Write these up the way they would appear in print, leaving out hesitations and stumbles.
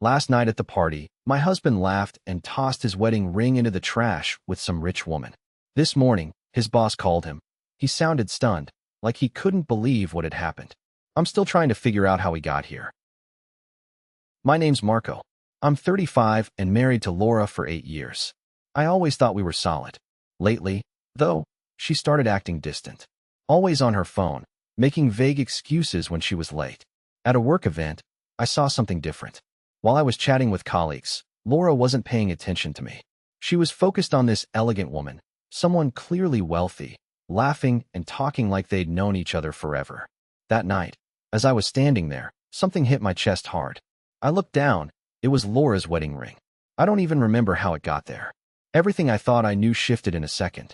Last night at the party, my husband laughed and tossed his wedding ring into the trash with some rich woman. This morning, his boss called him. He sounded stunned, like he couldn't believe what had happened. I'm still trying to figure out how he got here. My name's Marco. I'm 35 and married to Laura for 8 years. I always thought we were solid. Lately, though, she started acting distant. Always on her phone, making vague excuses when she was late. At a work event, I saw something different. While I was chatting with colleagues, Laura wasn't paying attention to me. She was focused on this elegant woman, someone clearly wealthy, laughing and talking like they'd known each other forever. That night, as I was standing there, something hit my chest hard. I looked down. It was Laura's wedding ring. I don't even remember how it got there. Everything I thought I knew shifted in a second.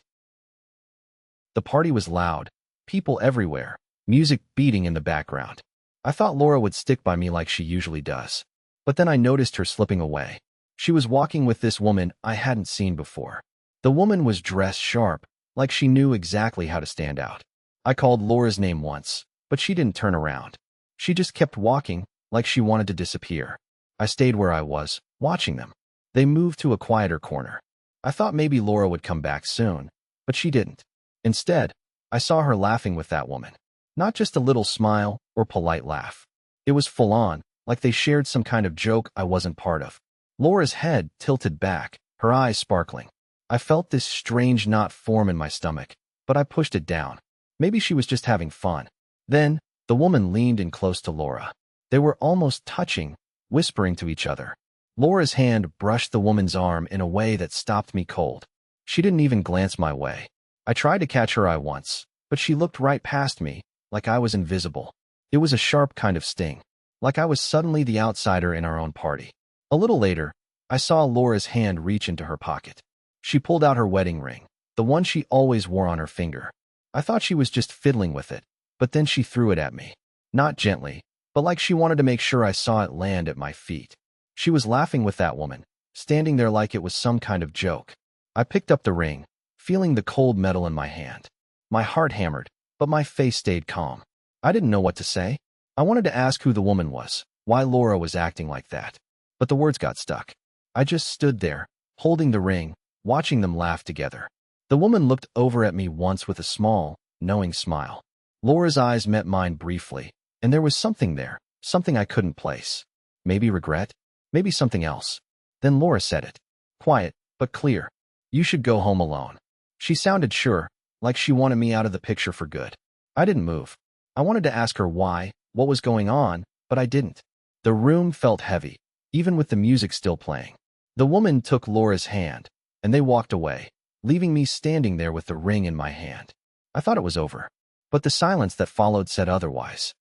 The party was loud, people everywhere, music beating in the background. I thought Laura would stick by me like she usually does. But then I noticed her slipping away. She was walking with this woman I hadn't seen before. The woman was dressed sharp, like she knew exactly how to stand out. I called Laura's name once, but she didn't turn around. She just kept walking, like she wanted to disappear. I stayed where I was, watching them. They moved to a quieter corner. I thought maybe Laura would come back soon, but she didn't. Instead, I saw her laughing with that woman. Not just a little smile or polite laugh. It was full on, like they shared some kind of joke I wasn't part of. Laura's head tilted back, her eyes sparkling. I felt this strange knot form in my stomach, but I pushed it down. Maybe she was just having fun. Then, the woman leaned in close to Laura. They were almost touching, whispering to each other. Laura's hand brushed the woman's arm in a way that stopped me cold. She didn't even glance my way. I tried to catch her eye once, but she looked right past me, like I was invisible. It was a sharp kind of sting, like I was suddenly the outsider in our own party. A little later, I saw Laura's hand reach into her pocket. She pulled out her wedding ring, the one she always wore on her finger. I thought she was just fiddling with it, but then she threw it at me. Not gently, but like she wanted to make sure I saw it land at my feet. She was laughing with that woman, standing there like it was some kind of joke. I picked up the ring, feeling the cold metal in my hand. My heart hammered, but my face stayed calm. I didn't know what to say. I wanted to ask who the woman was, why Laura was acting like that. But the words got stuck. I just stood there, holding the ring, watching them laugh together. The woman looked over at me once with a small, knowing smile. Laura's eyes met mine briefly, and there was something there, something I couldn't place. Maybe regret? Maybe something else. Then Laura said it. Quiet, but clear. You should go home alone. She sounded sure, like she wanted me out of the picture for good. I didn't move. I wanted to ask her why, what was going on, but I didn't. The room felt heavy, even with the music still playing. The woman took Laura's hand, and they walked away, leaving me standing there with the ring in my hand. I thought it was over, but the silence that followed said otherwise.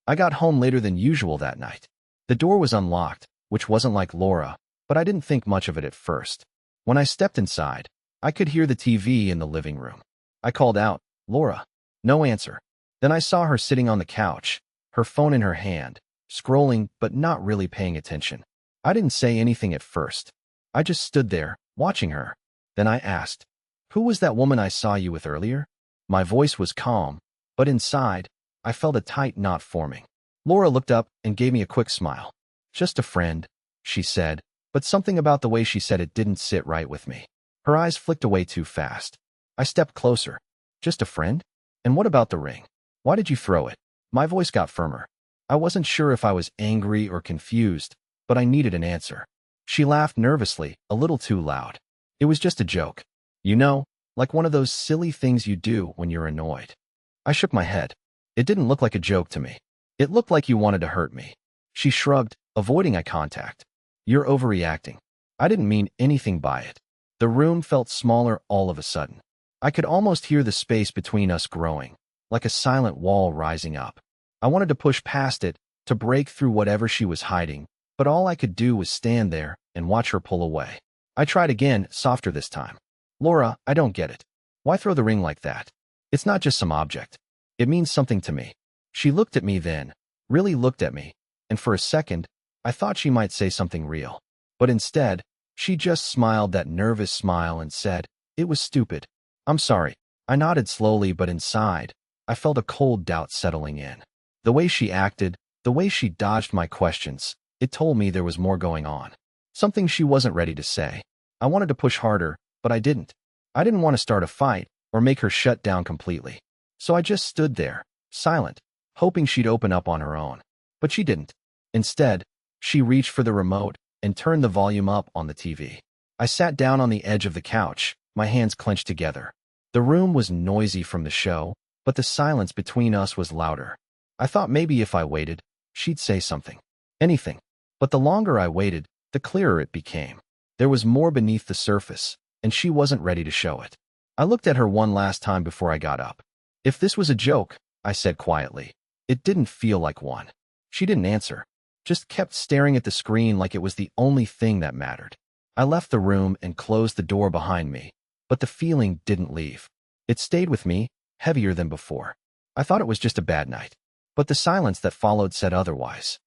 I got home later than usual that night. The door was unlocked, which wasn't like Laura, but I didn't think much of it at first. When I stepped inside, I could hear the TV in the living room. I called out, "Laura." No answer. Then I saw her sitting on the couch, her phone in her hand, scrolling but not really paying attention. I didn't say anything at first. I just stood there, watching her. Then I asked, "Who was that woman I saw you with earlier?" My voice was calm, but inside, I felt a tight knot forming. Laura looked up and gave me a quick smile. "Just a friend," she said, but something about the way she said it didn't sit right with me. Her eyes flicked away too fast. I stepped closer. "Just a friend? And what about the ring? Why did you throw it?" My voice got firmer. I wasn't sure if I was angry or confused, but I needed an answer. She laughed nervously, a little too loud. "It was just a joke. You know, like one of those silly things you do when you're annoyed." I shook my head. It didn't look like a joke to me. It looked like you wanted to hurt me. She shrugged, avoiding eye contact. "You're overreacting." I didn't mean anything by it. The room felt smaller all of a sudden. I could almost hear the space between us growing, like a silent wall rising up. I wanted to push past it, to break through whatever she was hiding, but all I could do was stand there and watch her pull away. I tried again, softer this time. "Laura, I don't get it. Why throw the ring like that? It's not just some object. It means something to me." She looked at me then, really looked at me, and for a second, I thought she might say something real. But instead, she just smiled that nervous smile and said, "It was stupid. I'm sorry." I nodded slowly, but inside, I felt a cold doubt settling in. The way she acted, the way she dodged my questions, It told me there was more going on. Something she wasn't ready to say. I wanted to push harder, but I didn't. I didn't want to start a fight or make her shut down completely. So I just stood there, silent, hoping she'd open up on her own. But she didn't. Instead, she reached for the remote and turned the volume up on the TV. I sat down on the edge of the couch, my hands clenched together. The room was noisy from the show, but the silence between us was louder. I thought maybe if I waited, she'd say something. Anything. But the longer I waited, the clearer it became. There was more beneath the surface, and she wasn't ready to show it. I looked at her one last time before I got up. If this was a joke, I said quietly. It didn't feel like one. She didn't answer, just kept staring at the screen like it was the only thing that mattered. I left the room and closed the door behind me, but the feeling didn't leave. It stayed with me, heavier than before. I thought it was just a bad night, but the silence that followed said otherwise.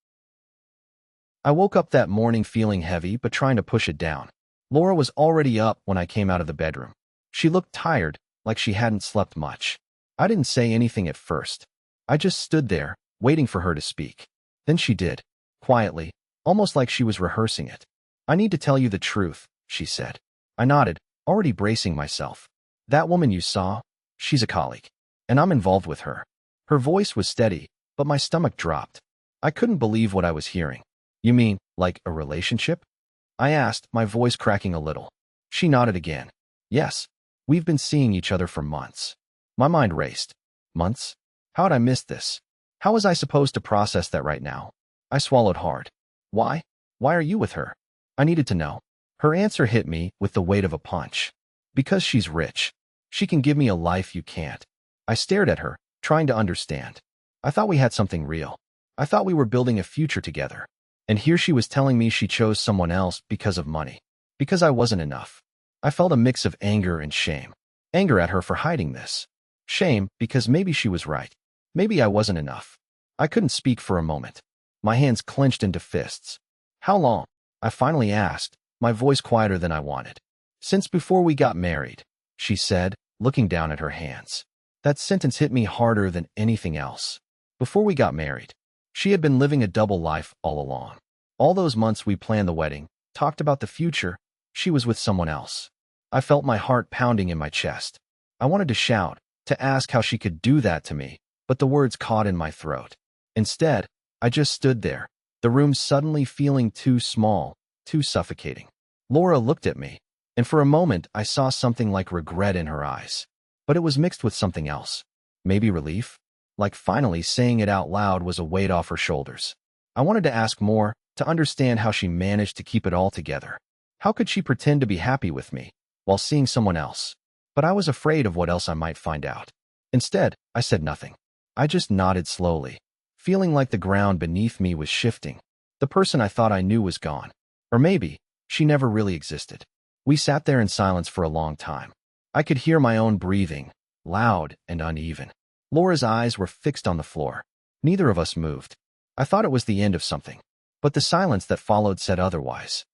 I woke up that morning feeling heavy but trying to push it down. Laura was already up when I came out of the bedroom. She looked tired, like she hadn't slept much. I didn't say anything at first. I just stood there, waiting for her to speak. Then she did, quietly, almost like she was rehearsing it. "I need to tell you the truth," she said. I nodded, already bracing myself. "That woman you saw, she's a colleague, and I'm involved with her." Her voice was steady, but my stomach dropped. I couldn't believe what I was hearing. "You mean, like a relationship?" I asked, my voice cracking a little. She nodded again. "Yes, we've been seeing each other for months." My mind raced. Months? How had I missed this? How was I supposed to process that right now? I swallowed hard. "Why? Why are you with her?" I needed to know. Her answer hit me with the weight of a punch. "Because she's rich. She can give me a life you can't." I stared at her, trying to understand. I thought we had something real. I thought we were building a future together. And here she was telling me she chose someone else because of money. Because I wasn't enough. I felt a mix of anger and shame. Anger at her for hiding this. Shame because maybe she was right. Maybe I wasn't enough. I couldn't speak for a moment. My hands clenched into fists. "How long?" I finally asked, my voice quieter than I wanted. "Since before we got married," she said, looking down at her hands. That sentence hit me harder than anything else. Before we got married. She had been living a double life all along. All those months we planned the wedding, talked about the future, she was with someone else. I felt my heart pounding in my chest. I wanted to shout, to ask how she could do that to me, but the words caught in my throat. Instead, I just stood there, the room suddenly feeling too small, too suffocating. Laura looked at me, and for a moment I saw something like regret in her eyes. But it was mixed with something else. Maybe relief? Like finally saying it out loud was a weight off her shoulders. I wanted to ask more, to understand how she managed to keep it all together. How could she pretend to be happy with me, while seeing someone else? But I was afraid of what else I might find out. Instead, I said nothing. I just nodded slowly, feeling like the ground beneath me was shifting. The person I thought I knew was gone. Or maybe, she never really existed. We sat there in silence for a long time. I could hear my own breathing, loud and uneven. Laura's eyes were fixed on the floor. Neither of us moved. I thought it was the end of something, but the silence that followed said otherwise.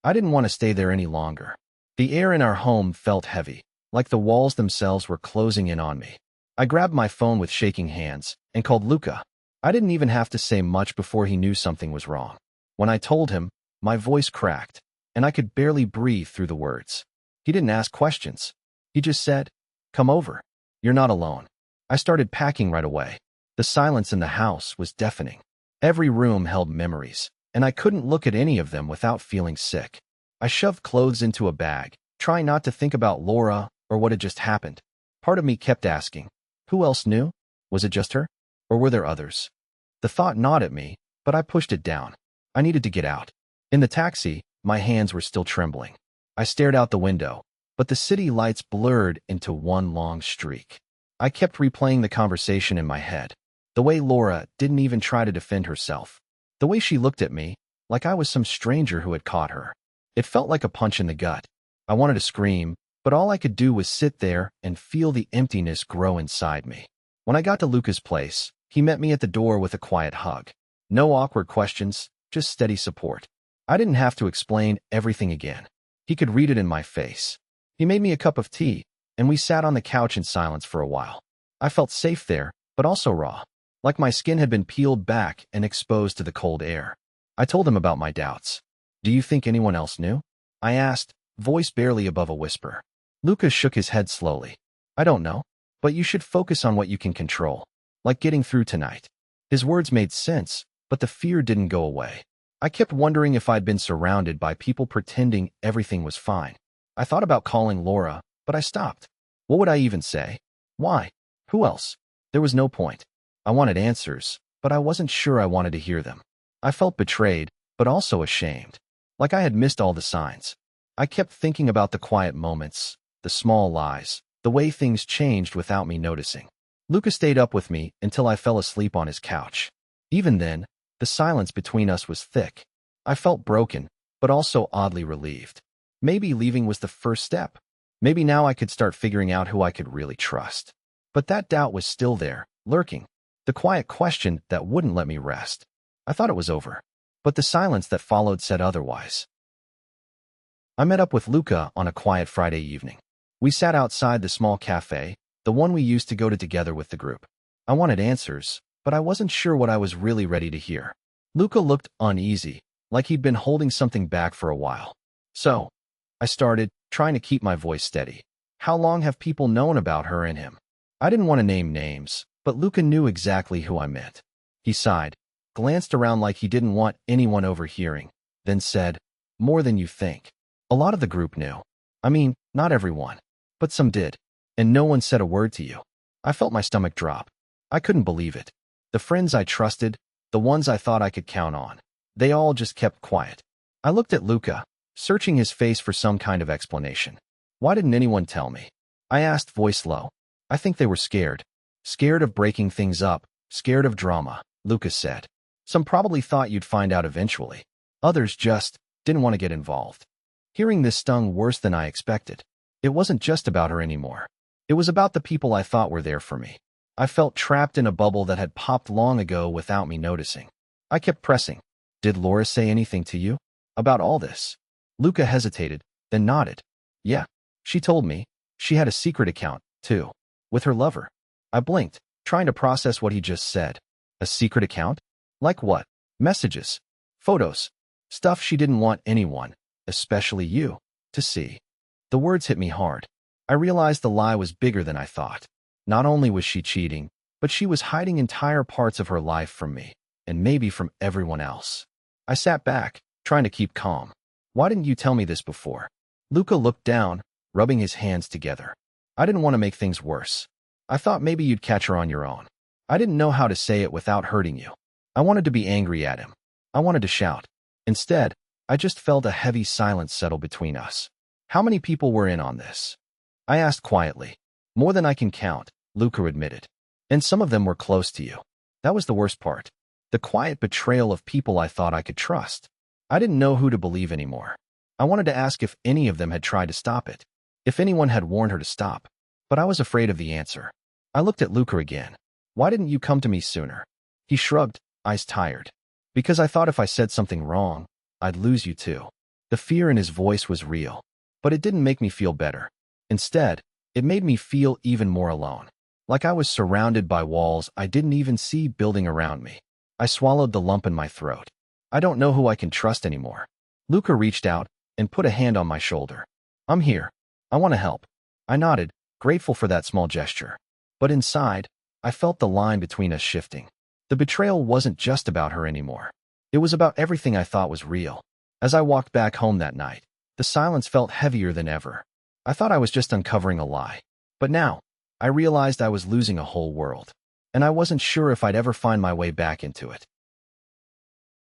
I didn't want to stay there any longer. The air in our home felt heavy, like the walls themselves were closing in on me. I grabbed my phone with shaking hands and called Luca. I didn't even have to say much before he knew something was wrong. When I told him, my voice cracked, and I could barely breathe through the words. He didn't ask questions. He just said, "Come over. You're not alone." I started packing right away. The silence in the house was deafening. Every room held memories, and I couldn't look at any of them without feeling sick. I shoved clothes into a bag, trying not to think about Laura or what had just happened. Part of me kept asking, who else knew? Was it just her? Or were there others? The thought gnawed at me, but I pushed it down. I needed to get out. In the taxi, my hands were still trembling. I stared out the window, but the city lights blurred into one long streak. I kept replaying the conversation in my head. The way Laura didn't even try to defend herself. The way she looked at me, like I was some stranger who had caught her. It felt like a punch in the gut. I wanted to scream, but all I could do was sit there and feel the emptiness grow inside me. When I got to Luca's place, he met me at the door with a quiet hug. No awkward questions, just steady support. I didn't have to explain everything again. He could read it in my face. He made me a cup of tea, and we sat on the couch in silence for a while. I felt safe there, but also raw, like my skin had been peeled back and exposed to the cold air. I told him about my doubts. Do you think anyone else knew? I asked, voice barely above a whisper. Lucas shook his head slowly. I don't know, but you should focus on what you can control, like getting through tonight. His words made sense, but the fear didn't go away. I kept wondering if I'd been surrounded by people pretending everything was fine. I thought about calling Laura, but I stopped. What would I even say? Why? Who else? There was no point. I wanted answers, but I wasn't sure I wanted to hear them. I felt betrayed, but also ashamed. Like I had missed all the signs. I kept thinking about the quiet moments, the small lies, the way things changed without me noticing. Lucas stayed up with me until I fell asleep on his couch. Even then, the silence between us was thick. I felt broken, but also oddly relieved. Maybe leaving was the first step. Maybe now I could start figuring out who I could really trust. But that doubt was still there, lurking. The quiet question that wouldn't let me rest. I thought it was over, but the silence that followed said otherwise. I met up with Luca on a quiet Friday evening. We sat outside the small cafe, the one we used to go to together with the group. I wanted answers, but I wasn't sure what I was really ready to hear. Luca looked uneasy, like he'd been holding something back for a while. So, I started, trying to keep my voice steady. How long have people known about her and him? I didn't want to name names, but Luca knew exactly who I meant. He sighed, glanced around like he didn't want anyone overhearing, then said, "More than you think." A lot of the group knew. I mean, not everyone, but some did. And no one said a word to you. I felt my stomach drop. I couldn't believe it. The friends I trusted, the ones I thought I could count on, they all just kept quiet. I looked at Luca, searching his face for some kind of explanation. Why didn't anyone tell me? I asked, voice low. I think they were scared. Scared of breaking things up, scared of drama, Lucas said. Some probably thought you'd find out eventually. Others just didn't want to get involved. Hearing this stung worse than I expected. It wasn't just about her anymore. It was about the people I thought were there for me. I felt trapped in a bubble that had popped long ago without me noticing. I kept pressing. Did Laura say anything to you about all this? Luca hesitated, then nodded. Yeah, she told me. She had a secret account, too, with her lover. I blinked, trying to process what he just said. A secret account? Like what? Messages, photos, stuff she didn't want anyone, especially you, to see. The words hit me hard. I realized the lie was bigger than I thought. Not only was she cheating, but she was hiding entire parts of her life from me, and maybe from everyone else. I sat back, trying to keep calm. Why didn't you tell me this before? Luca looked down, rubbing his hands together. I didn't want to make things worse. I thought maybe you'd catch her on your own. I didn't know how to say it without hurting you. I wanted to be angry at him. I wanted to shout. Instead, I just felt a heavy silence settle between us. How many people were in on this? I asked quietly. More than I can count, Luca admitted. And some of them were close to you. That was the worst part. The quiet betrayal of people I thought I could trust. I didn't know who to believe anymore. I wanted to ask if any of them had tried to stop it. If anyone had warned her to stop. But I was afraid of the answer. I looked at Luca again. Why didn't you come to me sooner? He shrugged, eyes tired. Because I thought if I said something wrong, I'd lose you too. The fear in his voice was real. But it didn't make me feel better. Instead, it made me feel even more alone. Like I was surrounded by walls I didn't even see building around me. I swallowed the lump in my throat. I don't know who I can trust anymore. Luca reached out and put a hand on my shoulder. I'm here. I want to help. I nodded, grateful for that small gesture. But inside, I felt the line between us shifting. The betrayal wasn't just about her anymore. It was about everything I thought was real. As I walked back home that night, the silence felt heavier than ever. I thought I was just uncovering a lie. But now, I realized I was losing a whole world. And I wasn't sure if I'd ever find my way back into it.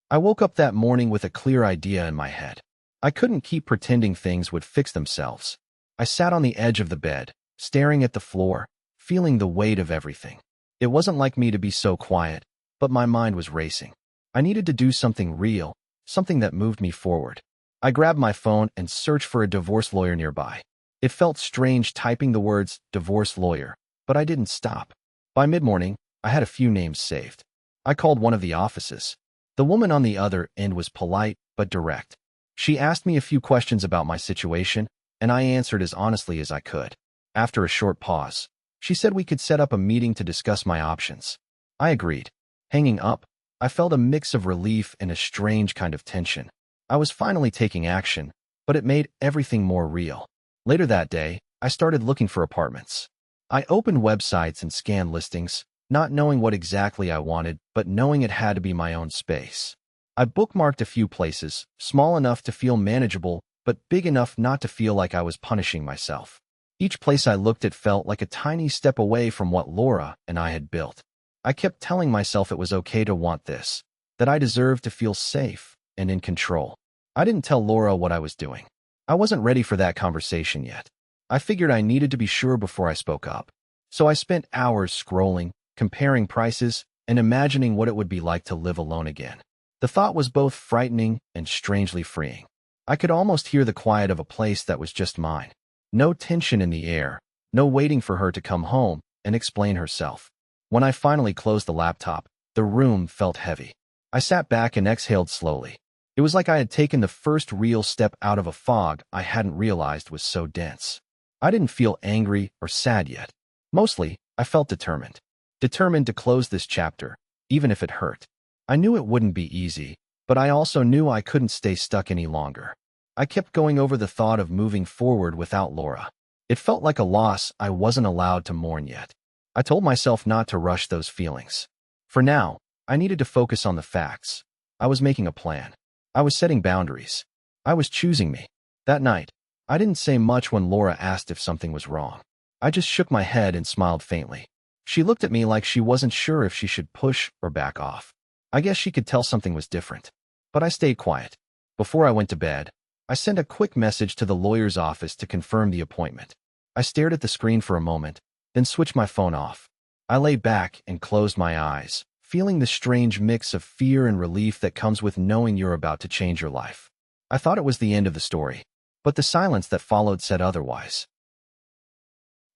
I woke up that morning with a clear idea in my head. I couldn't keep pretending things would fix themselves. I sat on the edge of the bed, staring at the floor, feeling the weight of everything. It wasn't like me to be so quiet, but my mind was racing. I needed to do something real, something that moved me forward. I grabbed my phone and searched for a divorce lawyer nearby. It felt strange typing the words, divorce lawyer, but I didn't stop. By mid-morning, I had a few names saved. I called one of the offices. The woman on the other end was polite, but direct. She asked me a few questions about my situation, and I answered as honestly as I could. After a short pause, she said we could set up a meeting to discuss my options. I agreed. Hanging up, I felt a mix of relief and a strange kind of tension. I was finally taking action, but it made everything more real. Later that day, I started looking for apartments. I opened websites and scanned listings, not knowing what exactly I wanted, but knowing it had to be my own space. I bookmarked a few places, small enough to feel manageable, but big enough not to feel like I was punishing myself. Each place I looked at felt like a tiny step away from what Laura and I had built. I kept telling myself it was okay to want this, that I deserved to feel safe and in control. I didn't tell Laura what I was doing. I wasn't ready for that conversation yet. I figured I needed to be sure before I spoke up. So I spent hours scrolling, comparing prices, and imagining what it would be like to live alone again. The thought was both frightening and strangely freeing. I could almost hear the quiet of a place that was just mine. No tension in the air, no waiting for her to come home and explain herself. When I finally closed the laptop, the room felt heavy. I sat back and exhaled slowly. It was like I had taken the first real step out of a fog I hadn't realized was so dense. I didn't feel angry or sad yet. Mostly, I felt determined. Determined to close this chapter, even if it hurt. I knew it wouldn't be easy, but I also knew I couldn't stay stuck any longer. I kept going over the thought of moving forward without Laura. It felt like a loss I wasn't allowed to mourn yet. I told myself not to rush those feelings. For now, I needed to focus on the facts. I was making a plan. I was setting boundaries. I was choosing me. That night, I didn't say much when Laura asked if something was wrong. I just shook my head and smiled faintly. She looked at me like she wasn't sure if she should push or back off. I guess she could tell something was different. But I stayed quiet. Before I went to bed, I sent a quick message to the lawyer's office to confirm the appointment. I stared at the screen for a moment, then switched my phone off. I lay back and closed my eyes, feeling the strange mix of fear and relief that comes with knowing you're about to change your life. I thought it was the end of the story, but the silence that followed said otherwise.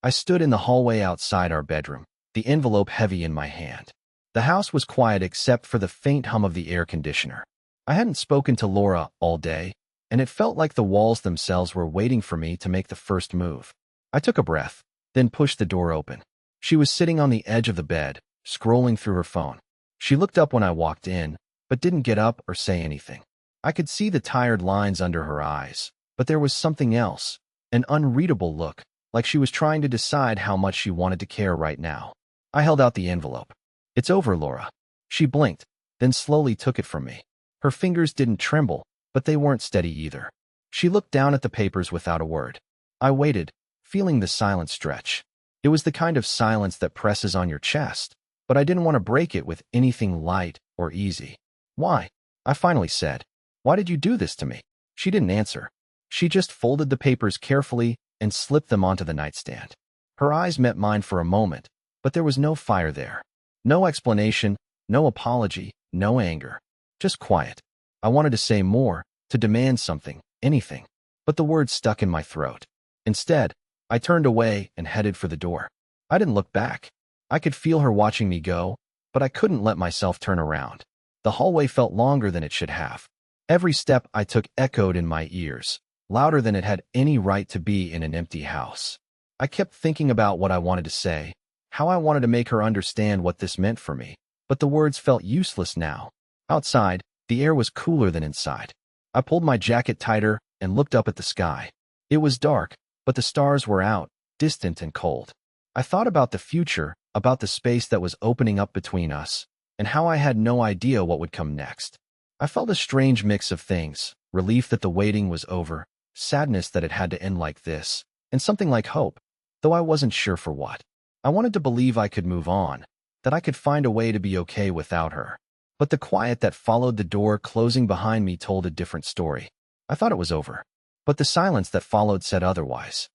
I stood in the hallway outside our bedroom, the envelope heavy in my hand. The house was quiet except for the faint hum of the air conditioner. I hadn't spoken to Laura all day, and it felt like the walls themselves were waiting for me to make the first move. I took a breath, then pushed the door open. She was sitting on the edge of the bed, scrolling through her phone. She looked up when I walked in, but didn't get up or say anything. I could see the tired lines under her eyes, but there was something else, an unreadable look, like she was trying to decide how much she wanted to care right now. I held out the envelope. "It's over, Laura." She blinked, then slowly took it from me. Her fingers didn't tremble, but they weren't steady either. She looked down at the papers without a word. I waited, feeling the silence stretch. It was the kind of silence that presses on your chest, but I didn't want to break it with anything light or easy. "Why?" I finally said. "Why did you do this to me?" She didn't answer. She just folded the papers carefully and slipped them onto the nightstand. Her eyes met mine for a moment, but there was no fire there. No explanation, no apology, no anger. Just quiet. I wanted to say more, to demand something, anything, but the words stuck in my throat. Instead, I turned away and headed for the door. I didn't look back. I could feel her watching me go, but I couldn't let myself turn around. The hallway felt longer than it should have. Every step I took echoed in my ears, louder than it had any right to be in an empty house. I kept thinking about what I wanted to say, how I wanted to make her understand what this meant for me, but the words felt useless now. Outside, the air was cooler than inside. I pulled my jacket tighter and looked up at the sky. It was dark, but the stars were out, distant and cold. I thought about the future, about the space that was opening up between us, and how I had no idea what would come next. I felt a strange mix of things, relief that the waiting was over, sadness that it had to end like this, and something like hope, though I wasn't sure for what. I wanted to believe I could move on, that I could find a way to be okay without her. But the quiet that followed the door closing behind me told a different story. I thought it was over, but the silence that followed said otherwise.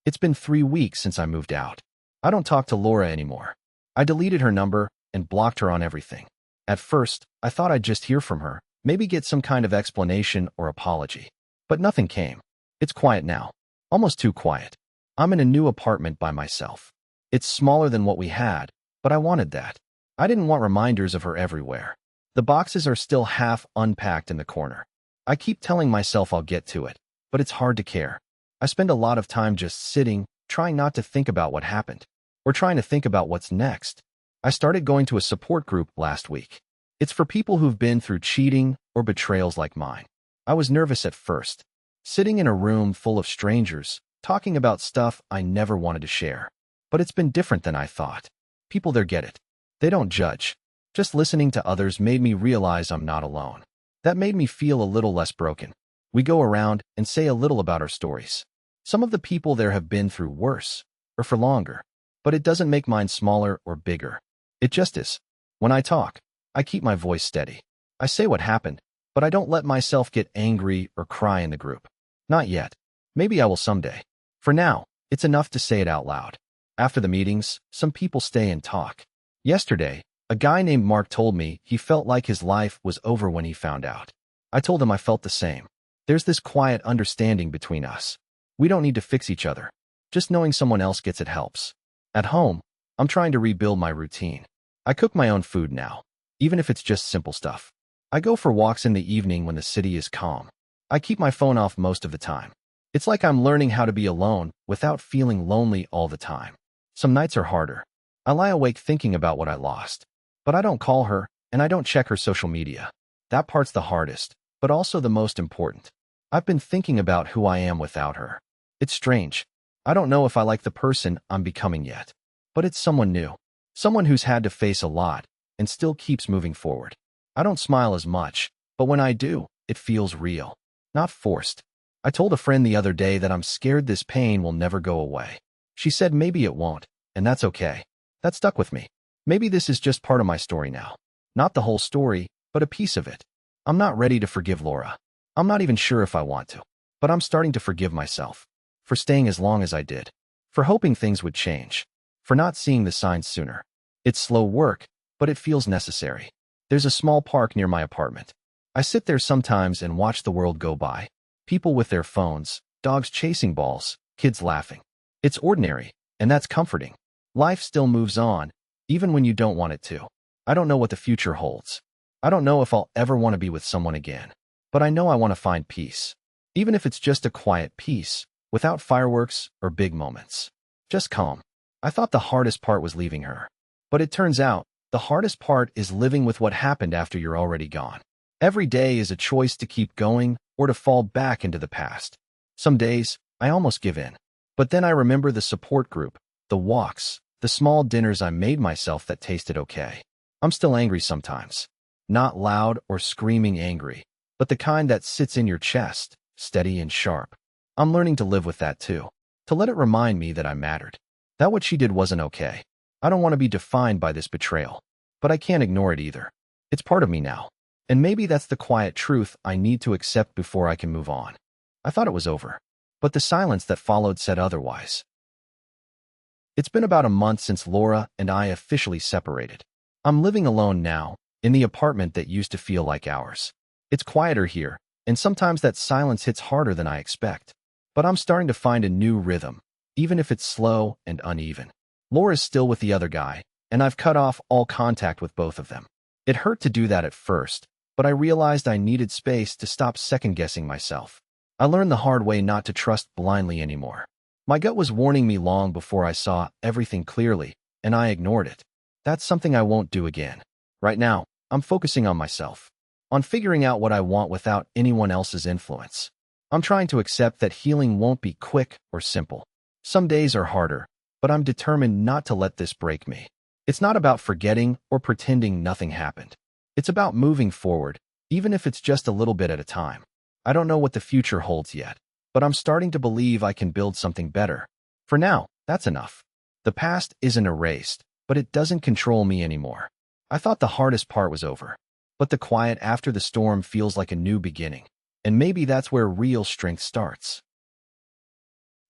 It's been 3 weeks since I moved out. I don't talk to Laura anymore. I deleted her number and blocked her on everything. At first, I thought I'd just hear from her, maybe get some kind of explanation or apology. But nothing came. It's quiet now. Almost too quiet. I'm in a new apartment by myself. It's smaller than what we had, but I wanted that. I didn't want reminders of her everywhere. The boxes are still half unpacked in the corner. I keep telling myself I'll get to it, but it's hard to care. I spend a lot of time just sitting, trying not to think about what happened, or trying to think about what's next. I started going to a support group last week. It's for people who've been through cheating or betrayals like mine. I was nervous at first, sitting in a room full of strangers, talking about stuff I never wanted to share. But it's been different than I thought. People there get it. They don't judge. Just listening to others made me realize I'm not alone. That made me feel a little less broken. We go around and say a little about our stories. Some of the people there have been through worse, or for longer, but it doesn't make mine smaller or bigger. It just is. When I talk, I keep my voice steady. I say what happened, but I don't let myself get angry or cry in the group. Not yet. Maybe I will someday. For now, it's enough to say it out loud. After the meetings, some people stay and talk. Yesterday, a guy named Mark told me he felt like his life was over when he found out. I told him I felt the same. There's this quiet understanding between us. We don't need to fix each other. Just knowing someone else gets it helps. At home, I'm trying to rebuild my routine. I cook my own food now, even if it's just simple stuff. I go for walks in the evening when the city is calm. I keep my phone off most of the time. It's like I'm learning how to be alone without feeling lonely all the time. Some nights are harder. I lie awake thinking about what I lost. But I don't call her, and I don't check her social media. That part's the hardest, but also the most important. I've been thinking about who I am without her. It's strange. I don't know if I like the person I'm becoming yet. But it's someone new. Someone who's had to face a lot and still keeps moving forward. I don't smile as much, but when I do, it feels real, not forced. I told a friend the other day that I'm scared this pain will never go away. She said maybe it won't, and that's okay. That stuck with me. Maybe this is just part of my story now. Not the whole story, but a piece of it. I'm not ready to forgive Laura. I'm not even sure if I want to. But I'm starting to forgive myself. For staying as long as I did. For hoping things would change. For not seeing the signs sooner. It's slow work, but it feels necessary. There's a small park near my apartment. I sit there sometimes and watch the world go by. People with their phones, dogs chasing balls, kids laughing. It's ordinary, and that's comforting. Life still moves on, even when you don't want it to. I don't know what the future holds. I don't know if I'll ever want to be with someone again. But I know I want to find peace. Even if it's just a quiet peace, without fireworks or big moments. Just calm. I thought the hardest part was leaving her. But it turns out, the hardest part is living with what happened after you're already gone. Every day is a choice to keep going or to fall back into the past. Some days, I almost give in. But then I remember the support group, the walks, the small dinners I made myself that tasted okay. I'm still angry sometimes. Not loud or screaming angry, but the kind that sits in your chest, steady and sharp. I'm learning to live with that too. To let it remind me that I mattered. That what she did wasn't okay. I don't want to be defined by this betrayal. But I can't ignore it either. It's part of me now. And maybe that's the quiet truth I need to accept before I can move on. I thought it was over. But the silence that followed said otherwise. It's been about a month since Laura and I officially separated. I'm living alone now, in the apartment that used to feel like ours. It's quieter here, and sometimes that silence hits harder than I expect. But I'm starting to find a new rhythm, even if it's slow and uneven. Laura's still with the other guy, and I've cut off all contact with both of them. It hurt to do that at first, but I realized I needed space to stop second-guessing myself. I learned the hard way not to trust blindly anymore. My gut was warning me long before I saw everything clearly, and I ignored it. That's something I won't do again. Right now, I'm focusing on myself. On figuring out what I want without anyone else's influence. I'm trying to accept that healing won't be quick or simple. Some days are harder, but I'm determined not to let this break me. It's not about forgetting or pretending nothing happened. It's about moving forward, even if it's just a little bit at a time. I don't know what the future holds yet, but I'm starting to believe I can build something better. For now, that's enough. The past isn't erased, but it doesn't control me anymore. I thought the hardest part was over, but the quiet after the storm feels like a new beginning, and maybe that's where real strength starts.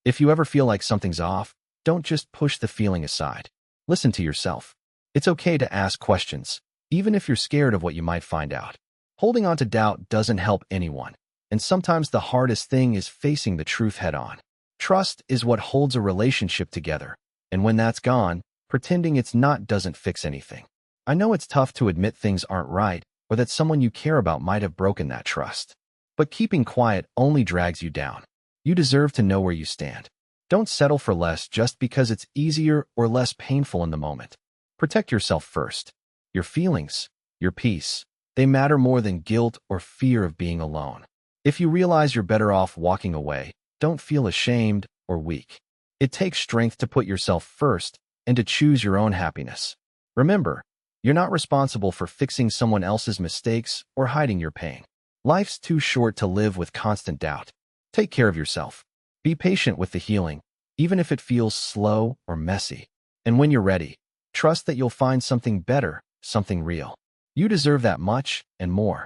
If you ever feel like something's off, don't just push the feeling aside. Listen to yourself. It's okay to ask questions, even if you're scared of what you might find out. Holding on to doubt doesn't help anyone, and sometimes the hardest thing is facing the truth head-on. Trust is what holds a relationship together, and when that's gone, pretending it's not doesn't fix anything. I know it's tough to admit things aren't right, or that someone you care about might have broken that trust. But keeping quiet only drags you down. You deserve to know where you stand. Don't settle for less just because it's easier or less painful in the moment. Protect yourself first. Your feelings, your peace, they matter more than guilt or fear of being alone. If you realize you're better off walking away, don't feel ashamed or weak. It takes strength to put yourself first and to choose your own happiness. Remember, you're not responsible for fixing someone else's mistakes or hiding your pain. Life's too short to live with constant doubt. Take care of yourself. Be patient with the healing, even if it feels slow or messy. And when you're ready, trust that you'll find something better, something real. You deserve that much and more.